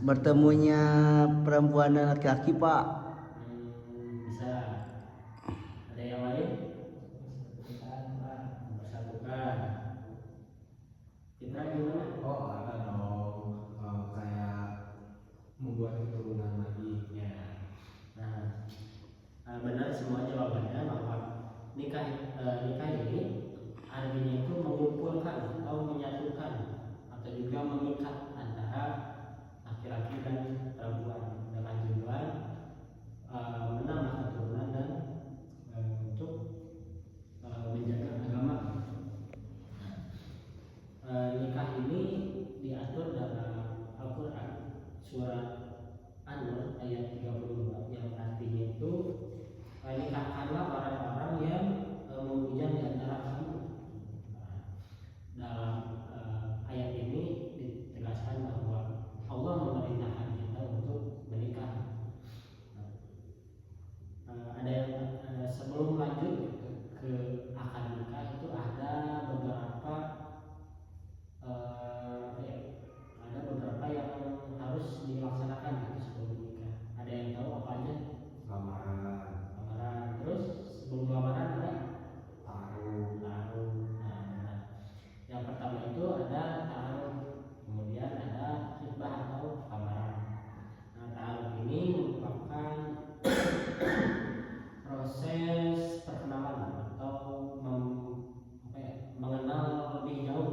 bertemunya perempuan dan laki-laki, Pak. Bisa. Ada yang lain? Bersatukan. Kita gimana? Oh, ada dong. Kayak membuat keturunan lagi. Ya. Nah, benar semua jawabannya bahwa nikah ini artinya itu mengumpulkan atau menyatukan atau juga mengikat antara laki-laki dan perempuan dengan tujuan menambah keturunan dan untuk menjaga agama. Nikah ini diatur dalam Al-Quran surat An-Nur ayat 32 yang artinya itu nikahkanlah orang-orang yang memuja di antara kamu. Dalam ayat ini ditegaskan bahwa Allah memerintahkan kita untuk menikah. Ada yang sebelum lanjut ke akad nikah itu ada beberapa ada beberapa yang harus dilaksanakan gitu sebelum nikah. Ada yang tahu apa aja? Lamaran. Terus sebelum lamaran ada taruh. Nah, yang pertama itu ada taruh, kemudian ada khitbah atau lamaran. Nah, taruh ini merupakan proses perkenalan atau mengenal lebih jauh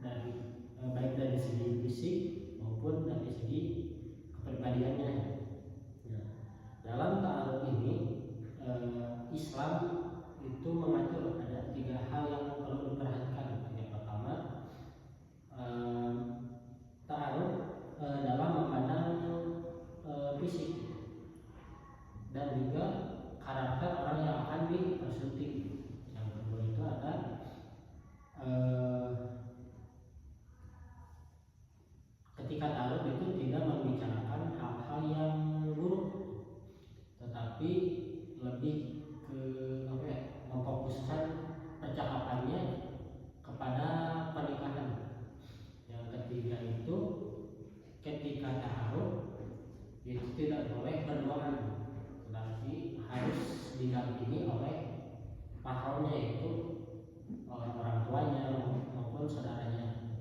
dari baik dari segi fisik maupun dari segi kepribadiannya. Nah, dalam taruh ini Islam itu mengatur ada 3 hal yang perlu diperhatikan. Yang pertama, taruh dalam memandang fisik dan juga karakter orang yang akan dipersunting. Yang kedua itu ada ketika taruh itu tidak membicarakan hal-hal yang buruk, tetapi lebih ke memfokuskan percakapannya kepada pernikahan. Yang ketiga itu ketika taruh itu tidak boleh berduaan, tetapi harus didampingi oleh mahramnya, yaitu oleh orang tuanya maupun saudaranya.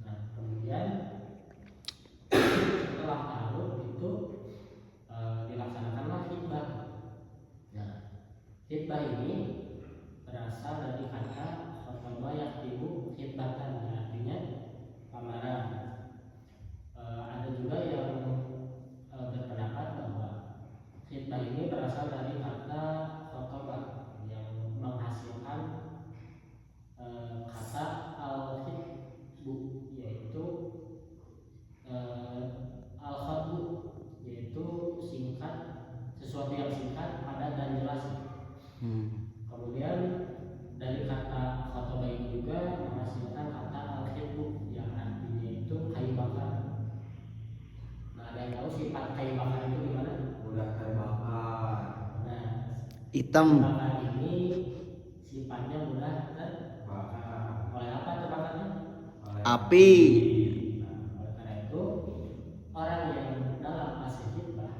Nah, kemudian setelah taruh itu dilaksanakanlah khitbah. Nah, khitbah ini berasal dari kata khotbah yakhtibu khitbatan, artinya lamaran. Ada juga yang berpendapat bahwa khitbah ini berasal dari kata khotbah yang menghasilkan kata al-khitbu, yaitu al-khatbu, yaitu singkat, sesuatu yang singkat, padat dan jelas. Kemudian dari kata khotbah ini juga menghasilkan kata al-khitbu yang artinya itu kayu bakar. Nah, ada yang tahu sifat kayu bakar itu gimana? Mudah terbakar. Nah, Hitam. bakar ini sifatnya mudah terbakar. Oleh apa terbakarnya? Api. Nah, oleh karena itu orang yang dalam fase khitbah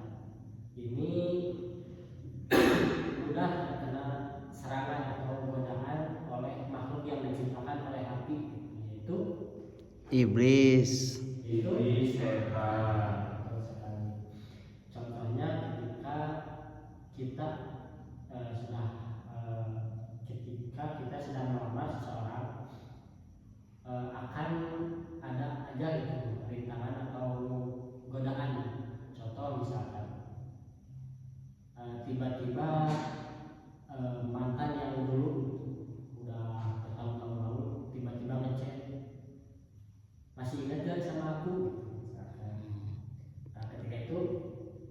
ini mudah terkena serangan atau godaan oleh makhluk yang diciptakan oleh api, yaitu Iblis. Setan. Contohnya ketika kita ketika kita sedang melamar seseorang, akan ada aja itu rintangan atau godaan. Contoh misalkan tiba-tiba mantan yang dulu udah bertahun-tahun lalu tiba-tiba ngechat, masih ingat gak sama aku? Nah, ketika itu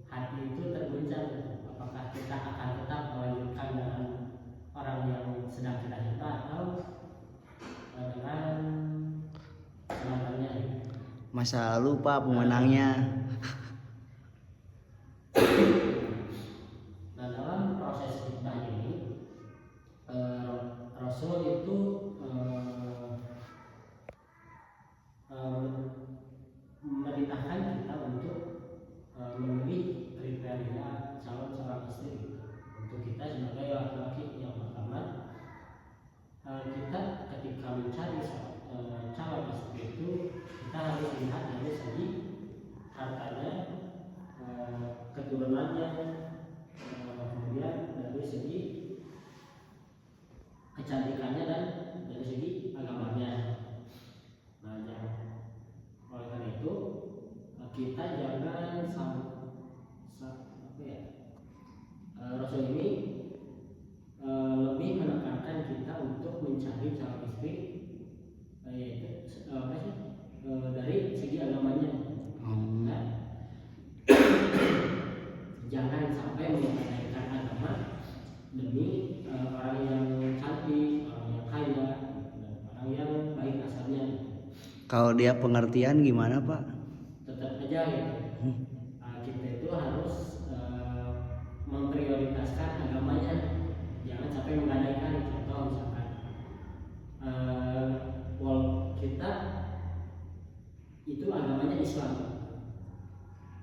hati itu terguncang, apakah kita akan tetap melanjutkan dengan orang yang sedang kita cinta atau dengan mantannya? Masa lalu, Pak, pemenangnya. Nah, dalam proses khitbah ini Rasul itu kita jangan apa ya, Rasul ini lebih menekankan kita untuk mencari calon istri apa sih, dari segi agamanya. Nah, jangan sampai mengabaikan agama demi orang yang cantik, orang yang kaya, dan orang yang baik asalnya. Kalau dia pengertian gimana Pak? Tetap aja gitu. Kita itu harus memprioritaskan agamanya, jangan sampai menggadaikan. Contoh misalkan kita itu agamanya Islam,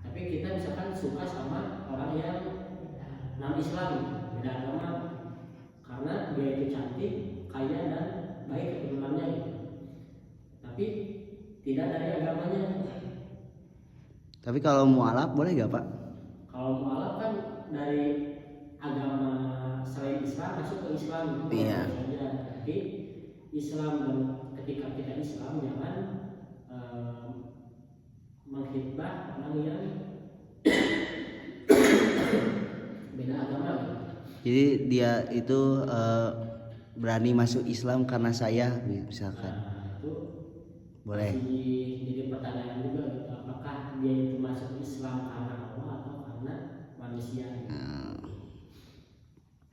tapi kita misalkan suka sama orang yang non Islam, beda agama, karena dia itu cantik, kaya dan baik keturunannya gitu. Tapi tidak dari agamanya. Tapi kalau mualaf boleh gak Pak? Kalau mualaf kan dari agama selain Islam masuk ke Islam gitu. Iya. Tapi Islam, dan ketika kita Islam jangan menghitbah orang yang beda agama gitu. Jadi dia itu berani masuk Islam karena saya misalkan. Nah, itu Boleh. masih jadi pertanyaan juga gitu. Apakah dia itu masuk Islam karena Allah atau karena manusia gitu.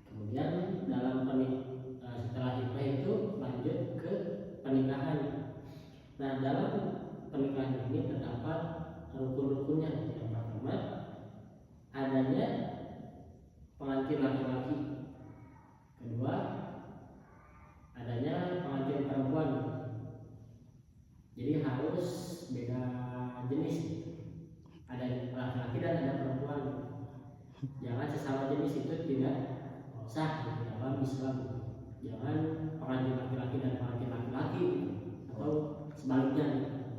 Kemudian dalam setelah hikmah itu lanjut ke pernikahan. Nah, dalam pernikahan ini terdapat rukun-rukunnya. Yang pertama, adanya pengantin laki-laki. Kedua, adanya pengantin perempuan. Jadi harus beda jenis. Ada laki-laki dan ada perempuan. Jangan sesama jenis itu tidak sah di dalam Islam. Jangan pengantin laki-laki dan pengantin laki-laki atau sebaliknya.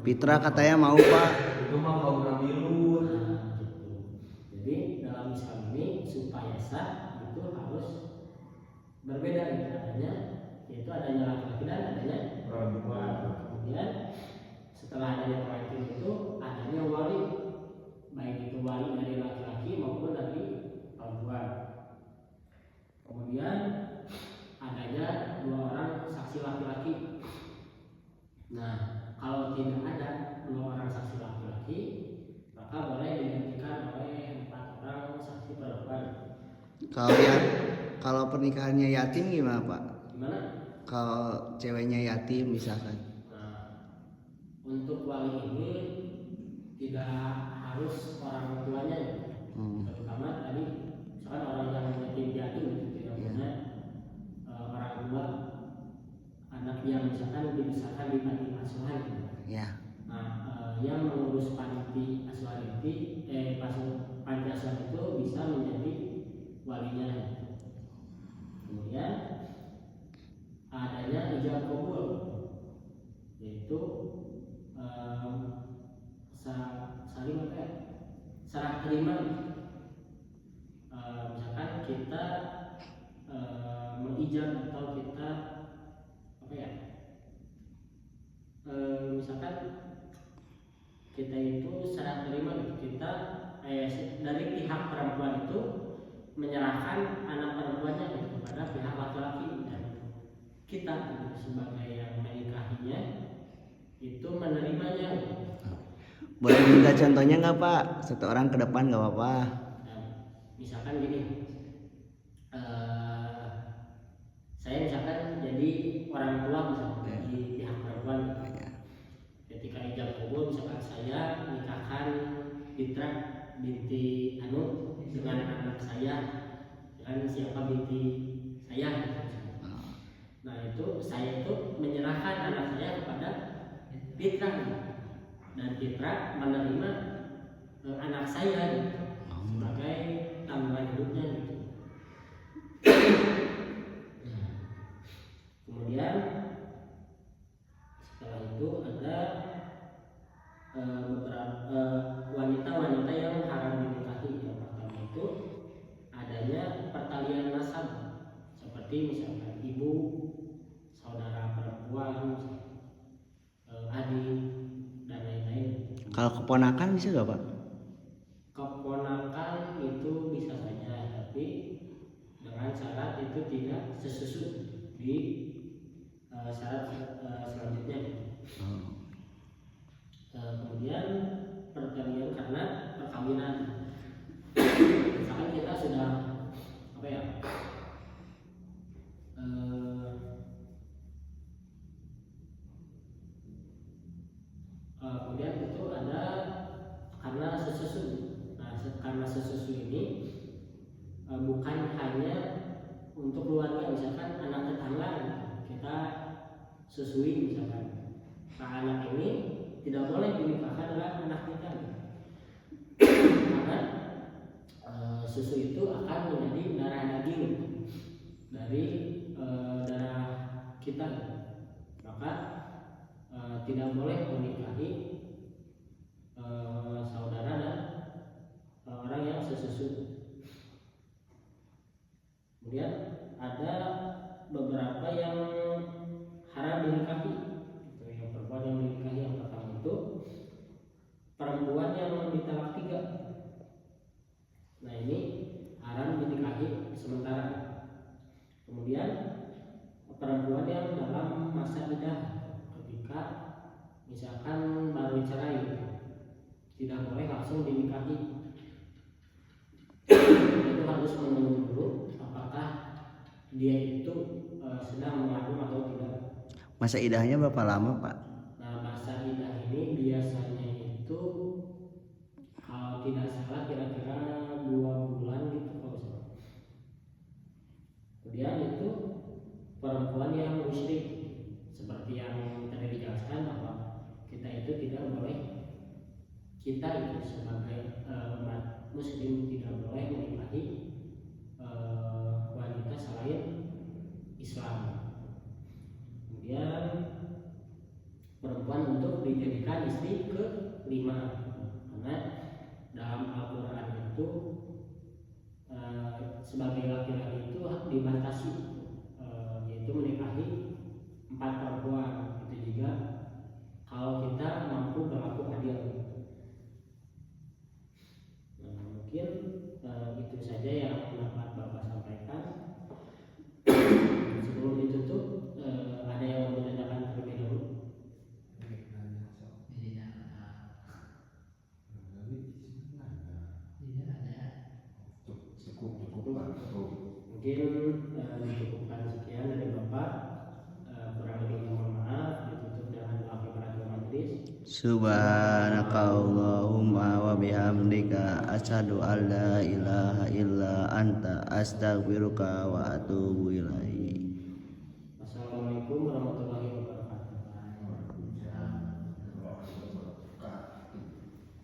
Fitra katanya mau Pak. Itu mah kaum Nabi Lut. Nah, gitu. Jadi dalam Islam ini supaya sah itu harus berbeda gitu adanya, yaitu adanya laki-laki dan adanya perempuan. Kemudian setelah adanya pengantin itu adanya wali, baik itu wali dari laki-laki maupun dari perempuan. Kemudian adanya 2 orang saksi laki-laki. Nah, kalau tidak ada 2 orang saksi laki-laki, maka boleh digantikan oleh 4 orang saksi perempuan. Kalau pernikahannya yatim gimana Pak? Gimana? Kalau ceweknya yatim misalkan. Nah, untuk wali ini tidak harus orang tuanya, terutama tadi misalkan orang yang yatim piatu gitu, tidak punya orang tua, anak yang misalkan dibesarkan di panti asuhan gitu. Ya. Nah, yang mengurus panti asuhan itu, panti asuhan itu bisa menjadi walinya. Kemudian adanya ijab kabul, yaitu saling apa ya, serah terima. Misalkan kita mengijab atau kita apa ya, misalkan kita itu serah terima gitu. Kita dari pihak perempuan itu menyerahkan anak perempuannya gitu kepada pihak laki-laki, dan kita gitu, sebagai yang menikahinya itu menerimanya gitu. Boleh minta contohnya nggak Pak? 1 orang ke depan nggak apa-apa. Nah, misalkan gini, saya misalkan jadi orang tua misalkan di pihak perempuan gitu. Ketika ijab kabul misalkan saya nikahkan Fitra binti Anu dengan anak saya, dengan siapa binti saya gitu. Nah, itu saya itu menyerahkan anak saya kepada Fitra gitu. Dan Fitra menerima anak saya gitu, sebagai tanggungan hidupnya gitu. Kemudian setelah itu ada beberapa wanita-wanita yang haram dinikahi. Yang pertama itu adanya pertalian nasab, seperti misalkan ibu, saudara perempuan, adik, dan lain-lain. Kalau keponakan bisa gak Pak? Keponakan itu bisa saja, tapi dengan syarat itu tidak sesusu di syarat selanjutnya. Kemudian pertanian karena perkawinan. Misalkan kita sudah apa ya? Kemudian itu ada karena sesusu. Nah, karena sesusu ini bukan hanya untuk keluarga, misalkan anak tetangga kita susui misalkan. Nah, anak ini tidak boleh dinikahkan dengan anak kita, karena susu itu akan menjadi darah daging dari darah kita, maka tidak boleh menikahi saudara dan orang yang sesusu. Kemudian ada beberapa yang haram dinikahi. Yang perempuan yang dinikahi yang pertama itu perempuan yang ditalak 3. Nah, ini haram dinikahi sementara. Kemudian perempuan yang dalam masa idah, ketika misalkan baru cerai, tidak boleh langsung dinikahi. Itu harus menunggu dulu apakah dia itu sedang mengandung atau tidak. Masa idahnya berapa lama Pak? Nah, masa idah ini biasanya itu kalau tidak salah kira-kira 2 bulan gitu kalau salah. Kemudian itu perempuan yang musyrik, seperti yang tadi dijelaskan bahwa kita itu tidak boleh, kita itu sebagai umat muslim tidak boleh menikahi wanita selain Islam. Kemudian perempuan untuk dijadikan istri ke-5, karena dalam Al-Quran itu sebagai laki-laki itu dibatasi, yaitu menikahi 4 perempuan. Itu juga kalau kita mampu berlaku adil. Mungkin itu saja yang dapat Bapak sampaikan. Sebelum ditutup, ada yang mau ditanyakan terlebih dahulu? Mungkin dicukupkan sekian dari Bapak. Kurang lebihnya mohon maaf. Ditutup dengan doa kifaratul majlis. Subhanakallahumma wa bihamdika asyhadu an la ilaha illa anta astaghfiruka wa atubu